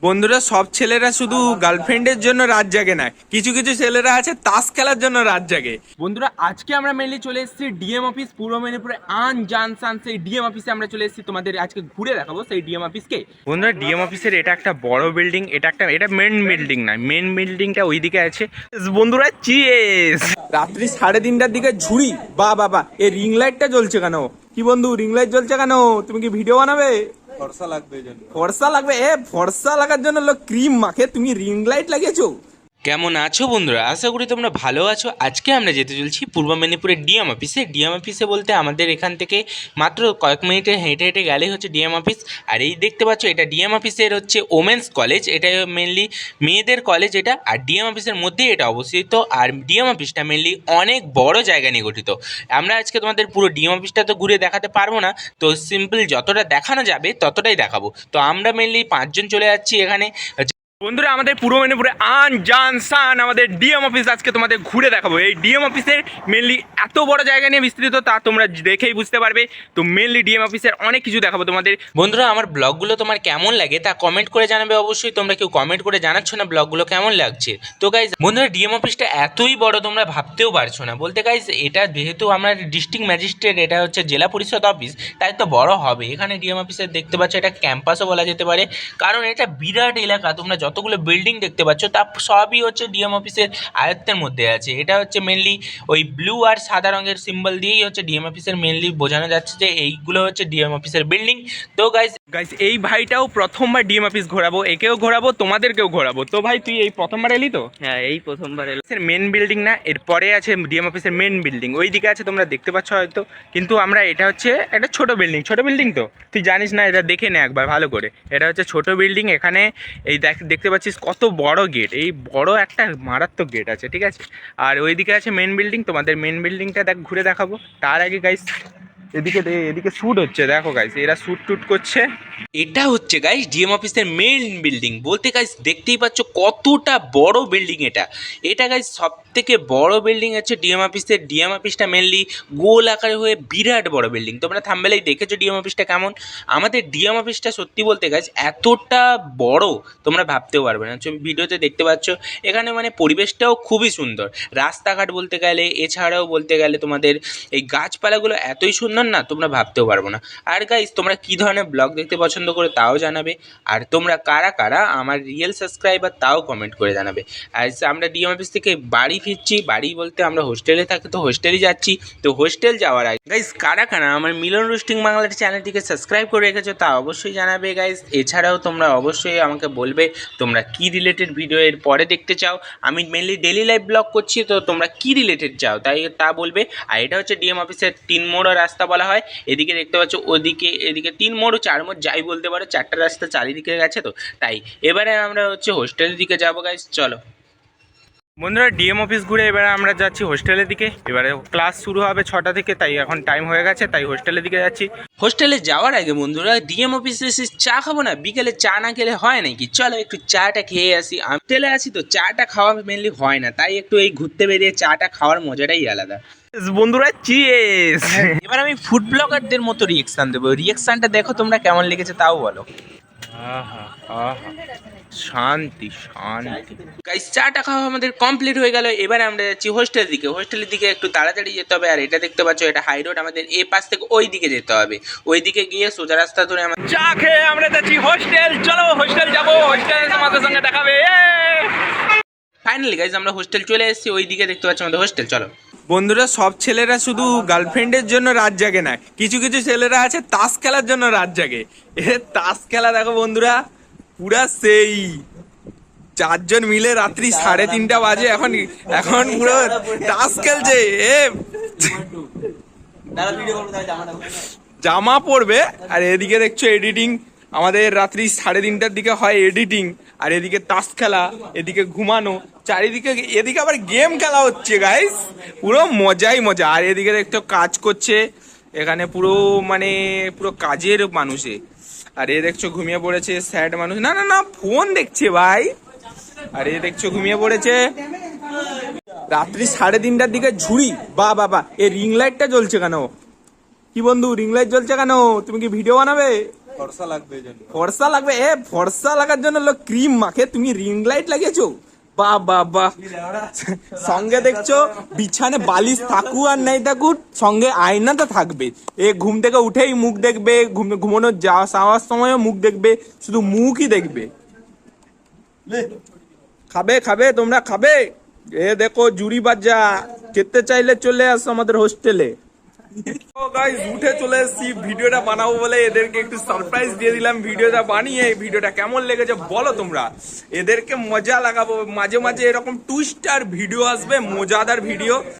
বন্ধুরা, সব ছেলেরা শুধু গার্লফ্রেন্ডের জন্য রাত জাগে না, কিছু কিছু ছেলেরা আছে তাস খেলার জন্য রাত জাগে। বন্ধুরা, আজকে আমরা মেনলি চলে এসেছি ডিএম অফিস, পূর্ব মেদিনীপুরে আন জানসান। সেই ডিএম অফিসে আমরা চলে এসেছি, তোমাদের আজকে ঘুরে দেখাবো সেই ডিএম অফিসকে। বন্ধুরা, ডিএম অফিসের এটা একটা বড় বিল্ডিং, এটা মেন বিল্ডিং না, মেন বিল্ডিংটা ওইদিকে আছে। বন্ধুরা, চিয়েস। রাত্রি 3:30টার দিকে ঝুড়ি, বা বাবা, এই রিং লাইটটা জ্বলছে কেন? কি বন্ধু, রিং লাইট জ্বলছে কেন? তুমি কি ভিডিও বানাবে? ফর্সা লাগবে। ফর্সা লাগার জন্য লোক ক্রিম মাখে, তুমি রিং লাইট লাগিয়েছো? কেমন আছো বন্ধুরা? আশা করি তোমরা ভালো আছো। আজকে আমরা যেতে চলছি পূর্ব মেদিনীপুরের ডিএম অফিসে। ডিএম অফিসে বলতে আমাদের এখান থেকে মাত্র কয়েক মিনিটে হেঁটে হেঁটে গেলেই হচ্ছে ডিএম অফিস। আর এই দেখতে পাচ্ছ, এটা ডিএম অফিসের হচ্ছে ওমেন্স কলেজ, এটা মেনলি মেয়েদের কলেজ এটা। আর ডিএম অফিসের মধ্যেই এটা অবস্থিত। আর ডিএম অফিসটা মেনলি অনেক বড় জায়গা নিয়ে গঠিত। আমরা আজকে তোমাদের পুরো ডিএম অফিসটা তো ঘুরে দেখাতে পারবো না, তো সিম্পল যতটা দেখানো যাবে ততটাই দেখাবো। তো আমরা মেনলি 5 জন চলে যাচ্ছি এখানে। বন্ধুরা, আমাদের পূর্ব মেদিনীপুরে আন জানসান আমাদের ডিএম অফিস আজকে তোমাদের ঘুরে দেখাবো। এই ডিএম অফিসের মেনলি এত বড় জায়গা নিয়ে বিস্তৃত, তা তোমরা দেখেই বুঝতে পারবে। তো মেনলি ডিএম অফিসের অনেক কিছু দেখাবো তোমাদের। বন্ধুরা, আমার ব্লগগুলো তোমার কেমন লাগে তা কমেন্ট করে জানাবে অবশ্যই। তোমরা কেউ কমেন্ট করে জানাচ্ছ না ব্লগগুলো কেমন লাগছে। তো গাইজ, বন্ধুরা, ডিএম অফিসটা এতই বড় তোমরা ভাবতেও পারছো না। বলতে গাইজ, এটা যেহেতু আমরা ডিস্ট্রিক্ট ম্যাজিস্ট্রেট, এটা হচ্ছে জেলা পরিষদ অফিস, তাই তো বড় হবে। এখানে ডিএম অফিসে দেখতে পাচ্ছ, এটা ক্যাম্পাসও বলা যেতে পারে, কারণ এটা বিরাট এলাকা। তোমরা যতগুলো বিল্ডিং দেখতে পাচ্ছ তা সবই হচ্ছে ডিএম অফিসের আয়ত্তের মধ্যে আছে। এটা হচ্ছে মেনলি ওই ব্লু আর সাদা রঙের সিম্বল দিয়েই হচ্ছে ডিএম অফিসের মেনলি বোঝানো যাচ্ছে যে এইগুলো হচ্ছে ডিএম অফিসের বিল্ডিং। তো গাইজ, এই ভাইটাও প্রথমবার ডিএম অফিস ঘোরাবো, একেও ঘোরাবো, তোমাদেরকেও ঘোরাবো। তো ভাই, তুই এই প্রথমবার এলি? তো হ্যাঁ, এই প্রথমবার এলো। মেন বিল্ডিং না, এরপরে আছে ডিএম অফিসের মেন বিল্ডিং, ওই দিকে আছে, তোমরা দেখতে পাচ্ছ হয়তো। কিন্তু আমরা, এটা হচ্ছে একটা ছোট বিল্ডিং। তো তুই জানিস না? এটা দেখে নে একবার ভালো করে। এটা হচ্ছে ছোট বিল্ডিং। এখানে এই দেখতে পাচ্ছিস কত বড় গেট, এই বড় একটা মারাত্মক গেট আছে, ঠিক আছে। আর ওইদিকে আছে মেন বিল্ডিং, তোমাদের মেন বিল্ডিংটা ঘুরে দেখাবো। তার আগে গাইস, এদিকে শ্যুট হচ্ছে, দেখো গাইস, এরা শ্যুট টুট করছে। এটা হচ্ছে গাইস ডিএম অফিসের মেইন বিল্ডিং। বলতে গাইস, দেখতেই পাচ্ছ কতটা বড় বিল্ডিং এটা গাইস সব থেকে বড় বিল্ডিং হচ্ছে ডিএম অফিসের। ডিএম অফিসটা মেনলি গোল আকারে হয়ে বিরাট বড় বিল্ডিং। তোমরা থাম্বনেলেই দেখেছো ডিএম অফিসটা কেমন। আমাদের ডিএম অফিসটা সত্যি বলতে গাইস এতটা বড় তোমরা ভাবতেও পারবে না। ভিডিওতে দেখতে পাচ্ছ এখানে মানে পরিবেশটাও খুবই সুন্দর। রাস্তাঘাট বলতে গেলে, এছাড়াও বলতে গেলে তোমাদের এই গাছপালাগুলো এতই সুন্দর না, তোমরা ভাবতেও পারবো না। আর গাইস, তোমরা কী ধরনের ব্লগ দেখতে পছন্দ করে তাও জানাবে। আর তোমরা কারা কারা আমার রিয়েল সাবস্ক্রাইবার তাও কমেন্ট করে জানাবে। আর আমরা ডিএম অফিস থেকে বাড়ি ফিরছি, বাড়ি বলতে আমরা হোস্টেলে থাকি, তো হোস্টেলে যাচ্ছি। তো হোস্টেল যাওয়ার আগে গাইস, কারা কারা আমার মিলন রোস্টিং বাংলার চ্যানেলটিকে সাবস্ক্রাইব করে রেখেছো তা অবশ্যই জানাবে গাইস। এছাড়াও তোমরা অবশ্যই আমাকে বলবে তোমরা কি রিলেটেড ভিডিও এর পরে দেখতে চাও। আমি মেনলি ডেলি লাইফ ব্লগ করছি, তো তোমরা কি রিলেটেড চাও তা বলবে। আর এটা হচ্ছে ডিএম অফিসের 3 মোড় রাস্তা বলা হয়। এদিকে দেখতে পাচ্ছ, এদিকে 3 মোড় 4 মোড় যাই বলতে পারো, 4টা রাস্তা চারিদিকে গেছে। তো তাই এবারে আমরা হচ্ছে হোস্টেলের দিকে যাবো গাইস, চলো। বন্ধুরা, ডিএম অফিস ঘুরে এবারে আমরা যাচ্ছি হোস্টেলের দিকে। এবারে ক্লাস শুরু হবে 6টা থেকে, তাই এখন টাইম হয়ে গেছে, তাই হোস্টেলের দিকে যাচ্ছি। হোস্টেলে যাওয়ার আগে বন্ধুরা, ডিএম অফিসে এসে চা খাবো না? বিকেলে চা না খেলে হয় নাকি? চলো একটু চাটা খেয়ে আসি। আমি হোস্টেলে আছি তো চাটা খাওয়া মেনলি হয় না, তাই একটু এই ঘুরতে বেরিয়ে চাটা খাওয়ার মজাটাই আলাদা। বন্ধুরা, চিয়েস। এবার আমি ফুড ব্লগারদের মতো রিয়েকশন দেবো। রিয়েকশনটা দেখো তোমরা কেমন লেগেছে তাও বলো। শান্তি। গাইস, চাটা খাওয়া আমাদের কমপ্লিট হয়ে গেল। এবারে আমরা যাচ্ছি হোস্টেলের দিকে একটু তাড়াতাড়ি যেতে হবে। আর এটা দেখতে পাচ্ছ, এটা হাই রোড, আমাদের এই পাশ থেকে ওই দিকে যেতে হবে। ওই দিকে গিয়ে সোজা রাস্তা ধরে আমরা চা খেয়ে আমরা যাচ্ছি হোস্টেল। চলো হোস্টেল যাবো, হোস্টেলে তোমাদের সঙ্গে দেখাবে। ফাইনালি গাইস, আমরা হোস্টেল চলে এসেছি। ওই দিকে দেখতে পাচ্ছ আমাদের হোস্টেল, চলো। বন্ধুরা, সব ছেলেরা শুধু গার্লফ্রেন্ডের জন্য রাত জাগে না, কিছু কিছু ছেলেরা আছে তাস খেলার জন্য রাত জাগে। তাস খেলা দেখো বন্ধুরা, পুরা সেই 4 জন মিলে রাত্রি 3:30 বাজে এখন পুরো তাস খেলছে। জামা পড়বে। আর এদিকে দেখছো এডিটিং, আমাদের রাত্রি 3:30টার দিকে হয় এডিটিং, আর এদিকে তাস খেলা, এদিকে ঘুমানো, চারিদিকে এদিকে আবার গেম খেলা হচ্ছে গাইস, পুরো মজাই মজা। আর এদিকে দেখছো কাজ করছে এখানে, পুরো কাজের মানুষে। আর এ দেখছো ঘুমিয়ে পড়েছে, স্যাড মানুষ। না না না, ফোন দেখছে ভাই। আর এ দেখছো ঘুমিয়ে পড়েছে। রাত্রি 3:30টার দিকে ঝুড়ি, বা বাবা, এই রিং লাইটটা জ্বলছে কেন? কি বন্ধু, রিং লাইট জ্বলছে কেন? তুমি কি ভিডিও বানাবে? ফর্সা লাগবে এই জন্য। ফর্সা লাগবে, ফর্সা লাগার জন্য লোক ক্রিম মাখে, তুমি রিং লাইট লাগিয়েছো? বাহ বাহ বাহ। সঙ্গে দেখছো বিছানে বালিশ থাকুক আর নাই থাকুক, সঙ্গে আয়না তো থাকবে। ঘুম থেকে উঠেই মুখ দেখবে, ঘুমানো যাওয়ার সময়ও মুখ দেখবে, শুধু মুখই দেখবে। খাবে খাবে, তোমরা খাবে? দেখো জুড়ি বাজা, খেতে চাইলে চলে আসো আমাদের হোস্টেলে। উঠে চলে এসেছি ভিডিওটা বানাবো বলে, এদেরকে একটু সারপ্রাইজ দিয়ে দিলাম ভিডিওটা বানিয়ে। ভিডিওটা কেমন লেগেছে বলো তোমরা। এদেরকে মজা লাগাবো, মাঝে মাঝে এরকম টুইস্টার ভিডিও আসবে, মজাদার ভিডিও।